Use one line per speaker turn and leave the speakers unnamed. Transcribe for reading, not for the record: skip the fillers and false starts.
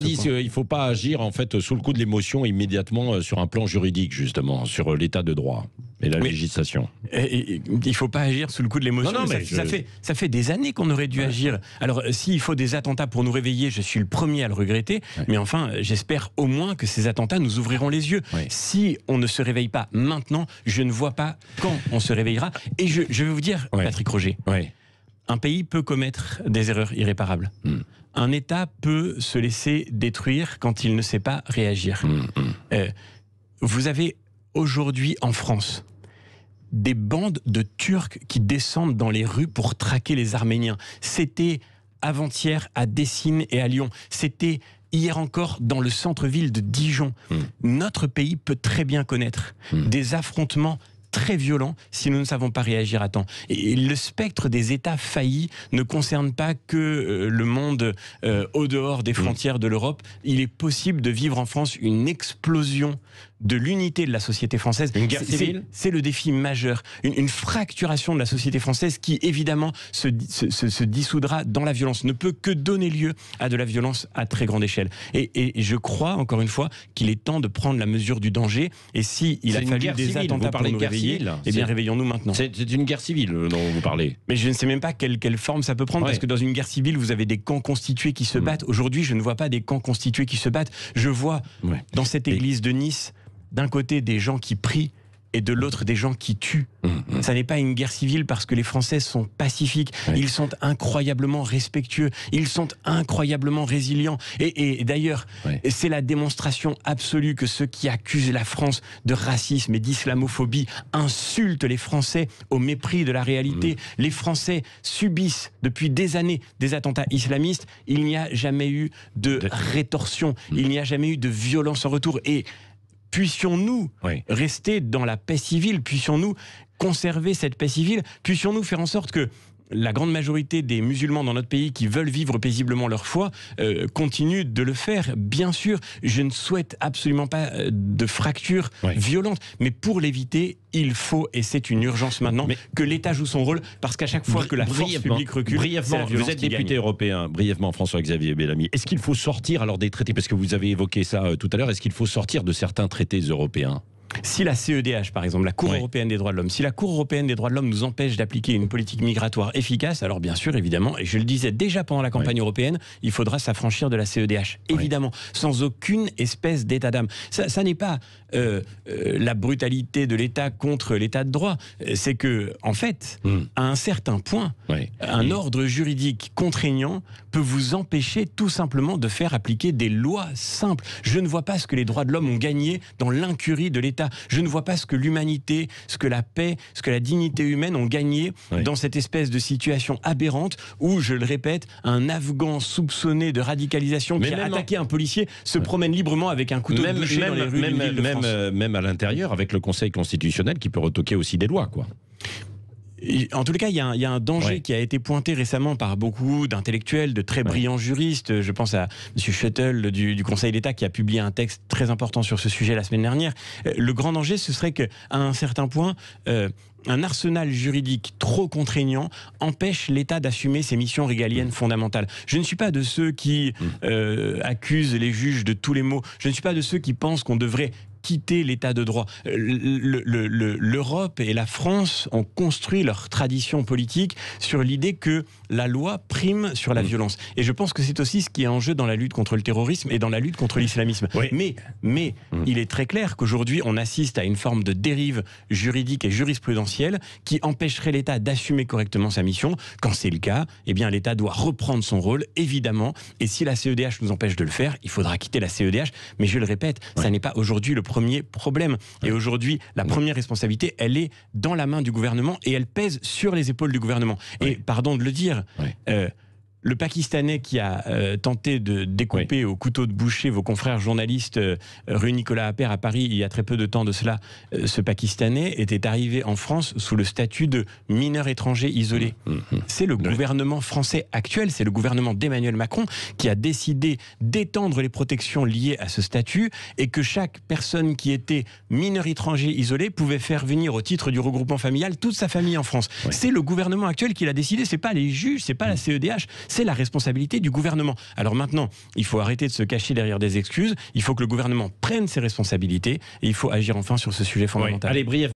Ils disent qu'il ne faut pas agir en fait sous le coup de l'émotion immédiatement sur un plan juridique, justement, sur l'état de droit et la législation.
Il ne faut pas agir sous le coup de l'émotion. Ça fait des années qu'on aurait dû agir. Alors, s'il faut des attentats pour nous réveiller, je suis le premier à le regretter. Mais enfin, j'espère au moins que ces attentats nous ouvriront les yeux. Si on ne se réveille pas maintenant, je ne vois pas quand on se réveillera. Et je vais vous dire, Patrick Roger, un pays peut commettre des erreurs irréparables. Un État peut se laisser détruire quand il ne sait pas réagir. Vous avez aujourd'hui en France des bandes de Turcs qui descendent dans les rues pour traquer les Arméniens. C'était avant-hier à Dessines et à Lyon. C'était hier encore dans le centre-ville de Dijon. Notre pays peut très bien connaître des affrontements très violent si nous ne savons pas réagir à temps. Et le spectre des États faillis ne concerne pas que le monde au dehors des frontières de l'Europe. Il est possible de vivre en France une explosion de l'unité de la société française.
Une guerre civile ?
C'est le défi majeur. Une fracturation de la société française qui, évidemment, se dissoudra dans la violence, ne peut que donner lieu à de la violence à très grande échelle. Et je crois, encore une fois, qu'il est temps de prendre la mesure du danger. Et s'il a fallu des attentats pour nous réveiller, eh bien, réveillons-nous maintenant.
C'est une guerre civile dont vous parlez.
Mais je ne sais même pas quelle forme ça peut prendre, parce que dans une guerre civile, vous avez des camps constitués qui se battent. Aujourd'hui, je ne vois pas des camps constitués qui se battent. Je vois, dans cette église de Nice, d'un côté des gens qui prient et de l'autre des gens qui tuent. Ça n'est pas une guerre civile parce que les Français sont pacifiques, ils sont incroyablement respectueux, ils sont incroyablement résilients. Et d'ailleurs, c'est la démonstration absolue que ceux qui accusent la France de racisme et d'islamophobie insultent les Français au mépris de la réalité. Les Français subissent depuis des années des attentats islamistes. Il n'y a jamais eu de rétorsion, il n'y a jamais eu de violence en retour. Et puissions-nous rester dans la paix civile, puissions-nous conserver cette paix civile, puissions-nous faire en sorte que la grande majorité des musulmans dans notre pays qui veulent vivre paisiblement leur foi continuent de le faire. Bien sûr, je ne souhaite absolument pas de fracture violente, mais pour l'éviter, il faut, et c'est une urgence maintenant, que l'État joue son rôle, parce qu'à chaque fois que la force publique recule, c'est la violence
vous êtes
qui
député
gagne.
européen, brièvement, François-Xavier Bellamy. Est-ce qu'il faut sortir alors des traités, parce que vous avez évoqué ça tout à l'heure, est-ce qu'il faut sortir de certains traités européens ?
Si la CEDH, par exemple, la Cour européenne des droits de l'homme, si la Cour européenne des droits de l'homme nous empêche d'appliquer une politique migratoire efficace, alors bien sûr, évidemment, et je le disais déjà pendant la campagne européenne, il faudra s'affranchir de la CEDH, évidemment, sans aucune espèce d'état d'âme. Ça n'est pas la brutalité de l'État contre l'État de droit, c'est que, en fait, à un certain point, un ordre juridique contraignant peut vous empêcher tout simplement de faire appliquer des lois simples. Je ne vois pas ce que les droits de l'homme ont gagné dans l'incurie de l'État. Je ne vois pas ce que l'humanité, ce que la paix, ce que la dignité humaine ont gagné dans cette espèce de situation aberrante où, je le répète, un Afghan soupçonné de radicalisation qui a attaqué un policier se promène librement avec un couteau de boucher dans les rues d'une ville de France.
Même à l'intérieur, avec le Conseil constitutionnel qui peut retoquer aussi des lois, quoi.
En tous les cas, il y a un danger qui a été pointé récemment par beaucoup d'intellectuels, de très brillants juristes. Je pense à M. Schuttel du Conseil d'État qui a publié un texte très important sur ce sujet la semaine dernière. Le grand danger, ce serait qu'à un certain point, un arsenal juridique trop contraignant empêche l'État d'assumer ses missions régaliennes fondamentales. Je ne suis pas de ceux qui accusent les juges de tous les maux. Je ne suis pas de ceux qui pensent qu'on devrait quitter l'état de droit. L'Europe et la France ont construit leur tradition politique sur l'idée que la loi prime sur la violence. Et je pense que c'est aussi ce qui est en jeu dans la lutte contre le terrorisme et dans la lutte contre l'islamisme. Mais il est très clair qu'aujourd'hui, on assiste à une forme de dérive juridique et jurisprudentielle qui empêcherait l'État d'assumer correctement sa mission. Quand c'est le cas, eh bien, l'État doit reprendre son rôle, évidemment. Et si la CEDH nous empêche de le faire, il faudra quitter la CEDH. Mais je le répète, ça n'est pas aujourd'hui le premier problème. Et aujourd'hui, la première responsabilité, elle est dans la main du gouvernement et elle pèse sur les épaules du gouvernement. Et pardon de le dire, le Pakistanais qui a tenté de découper au couteau de boucher vos confrères journalistes rue Nicolas Appert à Paris il y a très peu de temps de cela, ce Pakistanais était arrivé en France sous le statut de mineur étranger isolé. C'est le gouvernement français actuel, c'est le gouvernement d'Emmanuel Macron qui a décidé d'étendre les protections liées à ce statut et que chaque personne qui était mineur étranger isolé pouvait faire venir au titre du regroupement familial toute sa famille en France. C'est le gouvernement actuel qui l'a décidé, c'est pas les juges, c'est pas la CEDH, c'est la responsabilité du gouvernement. Alors maintenant, il faut arrêter de se cacher derrière des excuses, il faut que le gouvernement prenne ses responsabilités et il faut agir enfin sur ce sujet fondamental.
Allez, brièvement.